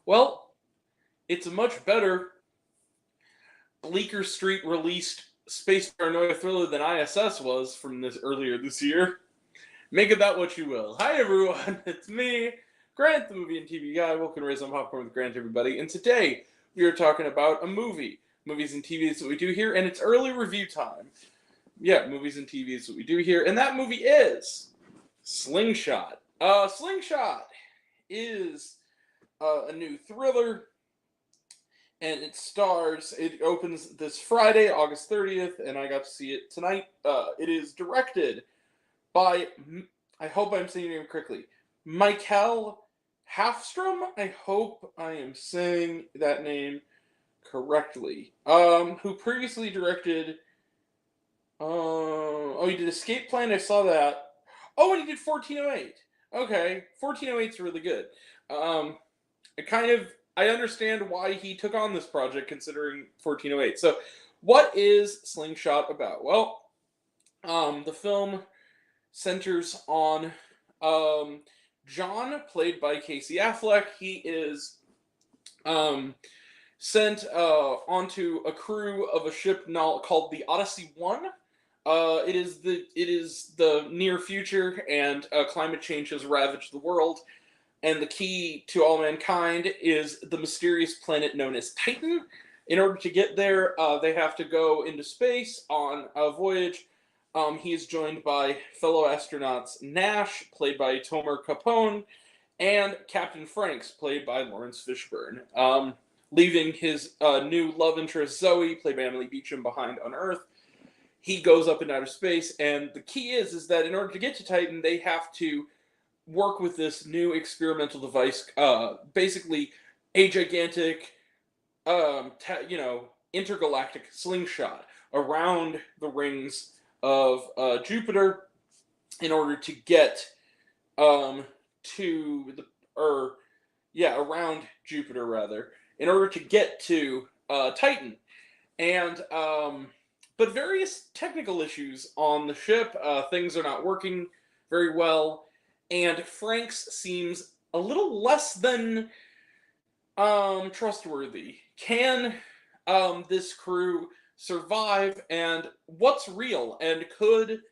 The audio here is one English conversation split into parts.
Well, it's a much better Bleecker Street released space paranoia thriller than ISS was from this earlier this year. Make of that what you will. Hi everyone, it's me, Grant, the movie and TV guy. Welcome to Raise on Popcorn with Grant, everybody. And today we are talking about a movie. Movies and TV is what we do here, and it's early review time. Yeah, movies and TV is what we do here, and that movie is Slingshot. Slingshot is a new thriller, and it opens this Friday, August 30th, and I got to see it tonight. It is directed by, I hope I'm saying your name correctly, Michael Hafstrom. I hope I am saying that name correctly. Who previously directed, he did Escape Plan, I saw that. Oh, and he did 1408. Okay, 1408 is really good. I understand why he took on this project, considering 1408. So, what is Slingshot about? Well, the film centers on John, played by Casey Affleck. He is sent onto a crew of a ship called the Odyssey 1. It is the near future, and climate change has ravaged the world. And the key to all mankind is the mysterious planet known as Titan. In order to get there, they have to go into space on a voyage. He is joined by fellow astronauts Nash, played by Tomer Capone, and Captain Franks, played by Lawrence Fishburne. Leaving his new love interest Zoe, played by Emily Beecham, behind on Earth. He goes up in outer space, and the key is that in order to get to Titan, they have to work with this new experimental device, basically a gigantic, intergalactic slingshot around the rings of Jupiter, in order to get around Jupiter rather, in order to get to Titan, and but various technical issues on the ship. Things are not working very well. And Franks seems a little less than trustworthy. Can this crew survive? And what's real? And could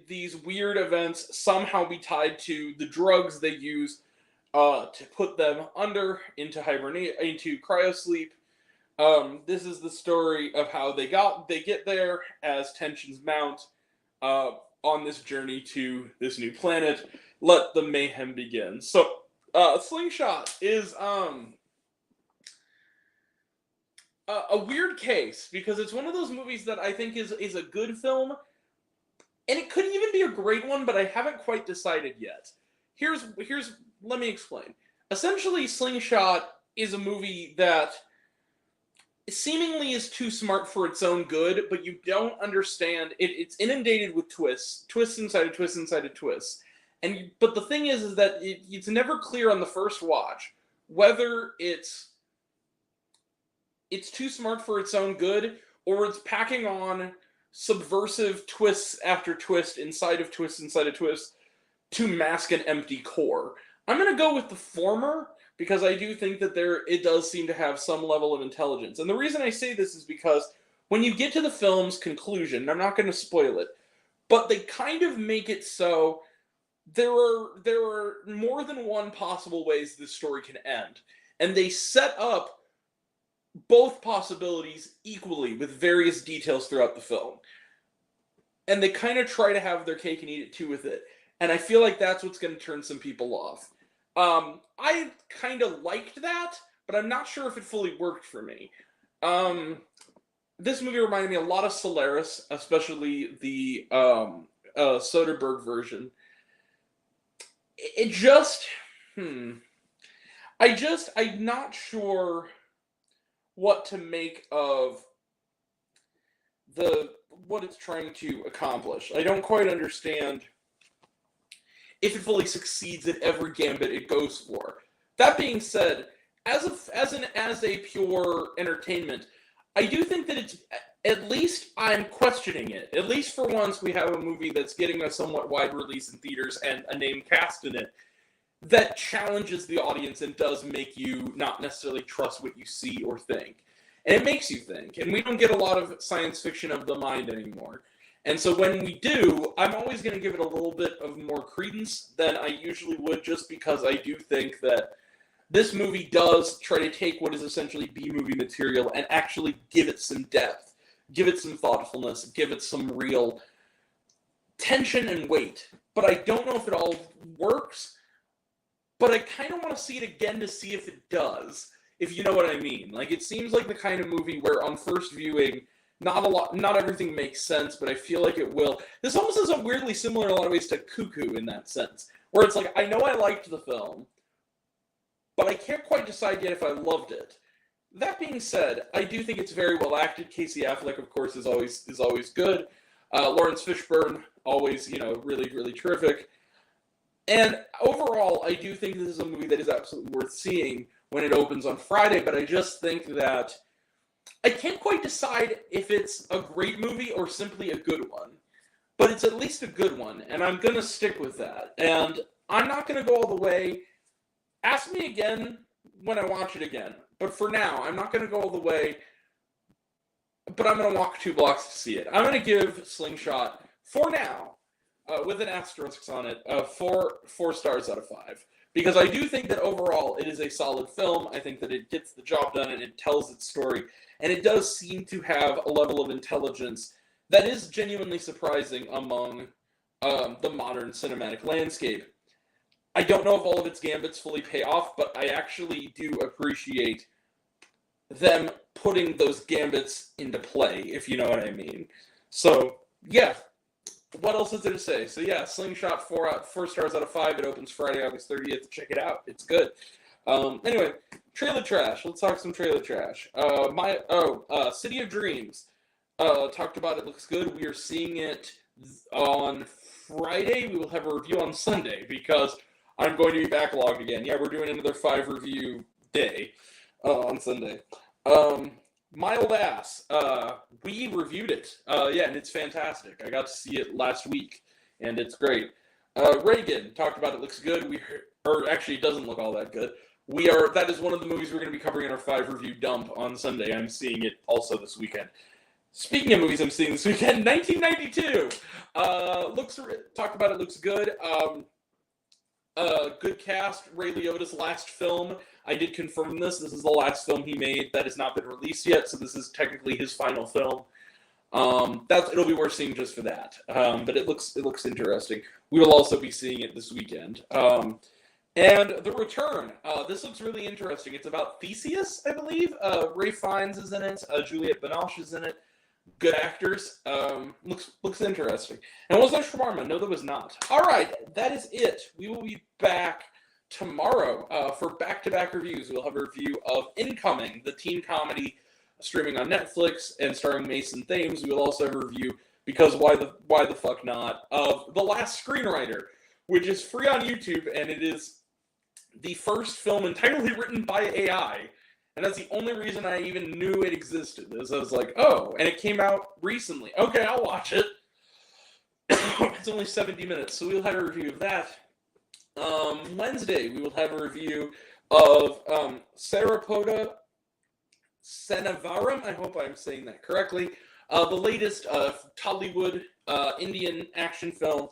these weird events somehow be tied to the drugs they use to put them into cryosleep? This is the story of how they get there as tensions mount. On this journey to this new planet. Let the mayhem begin. So, Slingshot is a weird case, because it's one of those movies that I think is a good film, and it could even be a great one, but I haven't quite decided yet. Let me explain. Essentially, Slingshot is a movie that seemingly is too smart for its own good, but you don't understand it. It's inundated with twists inside of twists inside of twists. But the thing is that it's never clear on the first watch whether it's too smart for its own good, or it's packing on subversive twists after twist inside of twists inside of twists to mask an empty core. I'm going to go with the former, because I do think that it does seem to have some level of intelligence. And the reason I say this is because when you get to the film's conclusion, and I'm not going to spoil it, but they kind of make it so there are more than one possible ways this story can end. And they set up both possibilities equally with various details throughout the film. And they kind of try to have their cake and eat it too with it. And I feel like that's what's going to turn some people off. I kind of liked that, but I'm not sure if it fully worked for me. This movie reminded me a lot of Solaris, especially the Soderbergh version. I'm not sure what to make of what it's trying to accomplish. I don't quite understand if it fully succeeds at every gambit it goes for. That being said, as a pure entertainment, I do think that it's, at least I'm questioning it. At least for once, we have a movie that's getting a somewhat wide release in theaters and a name cast in it. that challenges the audience and does make you not necessarily trust what you see or think. And it makes you think. And we don't get a lot of science fiction of the mind anymore. And so when we do, I'm always going to give it a little bit of more credence than I usually would, just because I do think that this movie does try to take what is essentially B-movie material and actually give it some depth, give it some thoughtfulness, give it some real tension and weight. But I don't know if it all works, but I kind of want to see it again to see if it does, if you know what I mean. Like, it seems like the kind of movie where on first viewing, not everything makes sense, but I feel like it will. This almost is a weirdly similar in a lot of ways to Cuckoo in that sense, where it's like, I know I liked the film, but I can't quite decide yet if I loved it. That being said, I do think it's very well acted. Casey Affleck, of course, is always good. Lawrence Fishburne, always, really, really terrific. And overall, I do think this is a movie that is absolutely worth seeing when it opens on Friday, but I just think that I can't quite decide if it's a great movie or simply a good one. But it's at least a good one, and I'm going to stick with that. And I'm not going to go all the way. Ask me again when I watch it again. But for now, I'm not going to go all the way, but I'm going to walk 2 blocks to see it. I'm going to give Slingshot, for now, with an asterisk on it, 4 stars out of 5. Because I do think that overall it is a solid film. I think that it gets the job done and it tells its story. And it does seem to have a level of intelligence that is genuinely surprising among the modern cinematic landscape. I don't know if all of its gambits fully pay off, but I actually do appreciate them putting those gambits into play, if you know what I mean. So, yeah. What else is there to say? So, yeah, Slingshot, 4 stars out of 5. It opens Friday, August 30th. Check it out. It's good. Anyway, trailer trash. Let's talk some trailer trash. City of Dreams. Talked about it. Looks good. We are seeing it on Friday. We will have a review on Sunday because I'm going to be backlogged again. Yeah, we're doing another 5 review day on Sunday. Mild Ass. We reviewed it. And it's fantastic. I got to see it last week, and it's great. Reagan. Talked about it. Looks good. Actually, it doesn't look all that good. That is one of the movies we're going to be covering in our 5 review dump on Sunday. I'm seeing it also this weekend. Speaking of movies I'm seeing this weekend, 1992. Talked about it. Looks good. Good cast. Ray Liotta's last film. I did confirm this. This is the last film he made that has not been released yet, so this is technically his final film. It'll be worth seeing just for that. But it looks interesting. We will also be seeing it this weekend. And The Return. This looks really interesting. It's about Theseus, I believe. Ray Fiennes is in it. Juliette Binoche is in it. Good actors. Looks interesting. And was that shawarma? No, that was not. All right, that is it. We will be back tomorrow for back-to-back reviews. We'll have a review of Incoming, the teen comedy streaming on Netflix and starring Mason Thames. We will also have a review, because why the fuck not, of The Last Screenwriter, which is free on YouTube, and it is the first film entirely written by AI. And that's the only reason I even knew it existed. Is I was like, oh, and it came out recently. Okay, I'll watch it. It's only 70 minutes, so we'll have a review of that. Wednesday, we will have a review of Sarapota Senavaram. I hope I'm saying that correctly. The latest Tollywood Indian action film.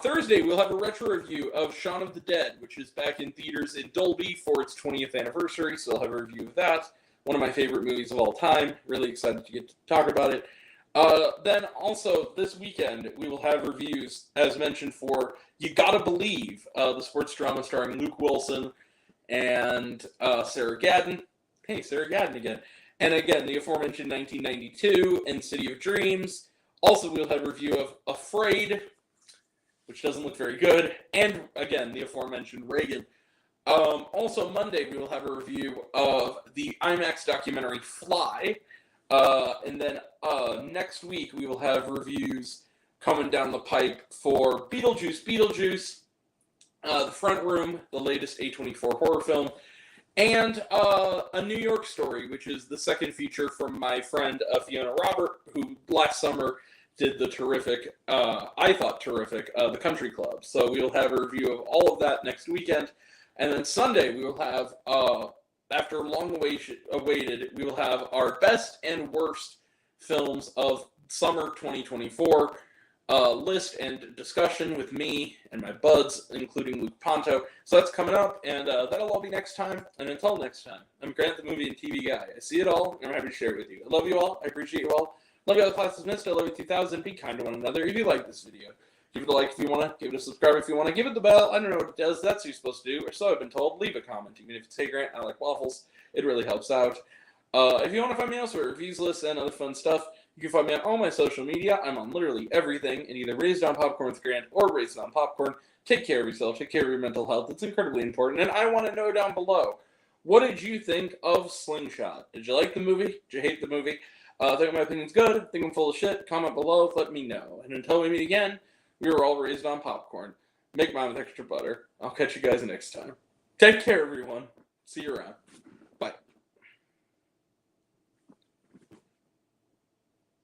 Thursday, we'll have a retro review of Shaun of the Dead, which is back in theaters in Dolby for its 20th anniversary, so I'll have a review of that. One of my favorite movies of all time. Really excited to get to talk about it. Then also, this weekend, we will have reviews, as mentioned, for You Gotta Believe, the sports drama starring Luke Wilson and Sarah Gadon. Hey, Sarah Gadon again. And again, the aforementioned 1992 and City of Dreams. Also, we'll have a review of Afraid, which doesn't look very good, and again, the aforementioned Reagan. Also, Monday, we will have a review of the IMAX documentary Fly, and then next week, we will have reviews coming down the pipe for Beetlejuice, The Front Room, the latest A24 horror film, and A New York Story, which is the second feature from my friend Fiona Robert, who last summer did the terrific, I thought terrific, The Country Club. So we will have a review of all of that next weekend. And then Sunday we will have, after long awaited, we will have our best and worst films of summer 2024 list and discussion with me and my buds, including Luke Ponto. So that's coming up, and that'll all be next time. And until next time, I'm Grant, the movie and TV guy. I see it all, and I'm happy to share it with you. I love you all. I appreciate you all. Love you all, the classes missed. I love you 2000. Be kind to one another. If you like this video, give it a like if you want to. Give it a subscribe if you want to. Give it the bell. I don't know what it does. That's what you're supposed to do, or so I've been told. Leave a comment. Even if it's, hey, Grant, I like waffles. It really helps out. If you want to find me elsewhere, reviews, lists, and other fun stuff, you can find me on all my social media. I'm on literally everything, and either Raised on Popcorn with Grant or Raised on Popcorn. Take care of yourself. Take care of your mental health. It's incredibly important. And I want to know down below, what did you think of Slingshot? Did you like the movie? Did you hate the movie? Think my opinion's good. Think I'm full of shit. Comment below. Let me know. And until we meet again, we were all raised on popcorn. Make mine with extra butter. I'll catch you guys next time. Take care, everyone. See you around.